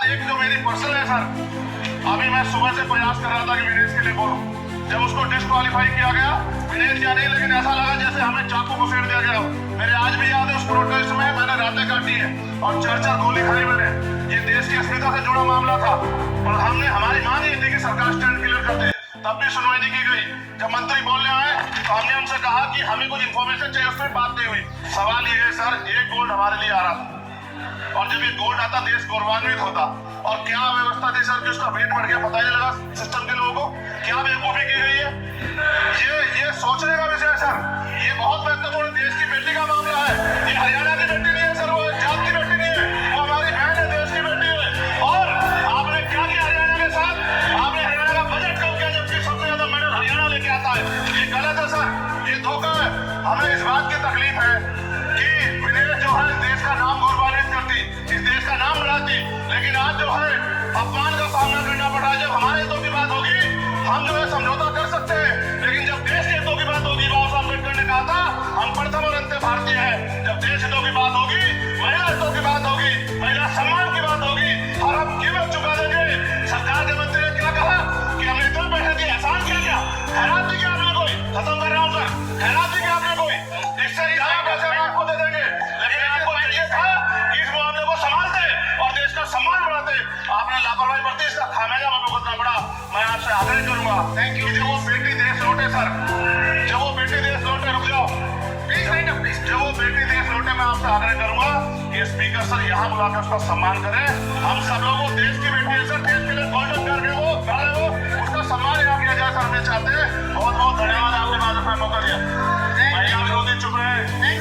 एक जो मेरी पर्सन है सर, अभी मैं सुबह से प्रयास कर रहा था कि विनेश के लिए बोलूं। जब उसको डिस्क्वालीफाई किया गया, विनेश या नहीं, लेकिन ऐसा लगा जैसे हमें चाकू घुसेड़ दिया गया हो। मेरे आज भी याद है उस प्रोटेस्ट में मैंने रातें काटी है और 4-4 गोली खाई मैंने। ये देश की अस्मिता से जुड़ा मामला था और हमारी मांग ये थी कि सरकार स्टैंड क्लियर कर दे, तब भी सुनवाई नहीं की गई। जब मंत्री बोलने आए तो हमने उनसे कहा कि हमें कुछ इन्फॉर्मेशन चाहिए, उसमें बात नहीं हुई। सवाल ये है सर, एक गोल्ड हमारे लिए आ रहा था और जब ये गोल्ड आता देश गौरवान्वित होता। और क्या व्यवस्था थी सर कि उसका वेट बढ़ गया, पता ही नहीं लगा सिस्टम के लोगों को। क्या बेवकूफी की गई है, ये सोचने का विषय है सर। ये बहुत महत्वपूर्ण देश की बेटी का मामला है। ये हरियाणा की बेटी नहीं है सर, वो जात की बेटी नहीं है, वो हमारी बहन है, देश की बेटी है। और आपने क्या किया हरियाणा के साथ? आपने हरियाणा का बजट कम किया, जबकि सबसे ज्यादा मेडल हरियाणा लेके आता है। ये गलत है सर, ये धोखा है। हमें इस बात की तकलीफ है कि विनेश जो है देश का नाम गौरवान्वित करती, इस देश का नाम बढ़ाती, लेकिन आज जो है अपमान का सामना करना पड़ा। जब हमारे हितों की बात होगी हम जो है समझौता कर सकते हैं, लेकिन जब देश के हितों की बात होगी, बाबा साहब अम्बेडकर ने कहा था हम प्रथम और अंत्य भारतीय हैं। जब देश हितों की बात होगी, महिला हितों की बात होगी, महिला सम्मान की बात होगी, और हम कीमत चुका देंगे। सरकार के मंत्री ने क्या कहा कि हमने इतने पैसे दिए, एहसान किया क्या? खैरात दी क्या आपने कोई? खत्म कर रहा हूँ सर, खैरात दी क्या आपने कोई? इससे ज्यादा पैसे हम आपको दे देंगे, लेकिन आपको चाहिए था कि इस मामले को संभालते और देश का सम्मान बढ़ाते। आपने लापरवाही बरती, इसका खामियाजा हमें भुगतना पड़ा। मैं आपसे आग्रह करूंगा, थैंक यू, जब वो बेटी देश लौटे सर, जब वो बेटी देश लौटे, रुक जाओ प्लीज, जब वो बेटी देश लौटे, मैं आपसे आग्रह करूंगा कि स्पीकर सर यहाँ बुलाकर उसका सम्मान करें। हम सब लोग, वो देश की बेटी है सर, देश के लिए गोल्डन करके वो उसका सम्मान यहाँ किया जाए सर, हमें चाहते हैं। बहुत बहुत धन्यवाद, आपने बाद में मौका दिया। महिला विरोधी चुप रहे।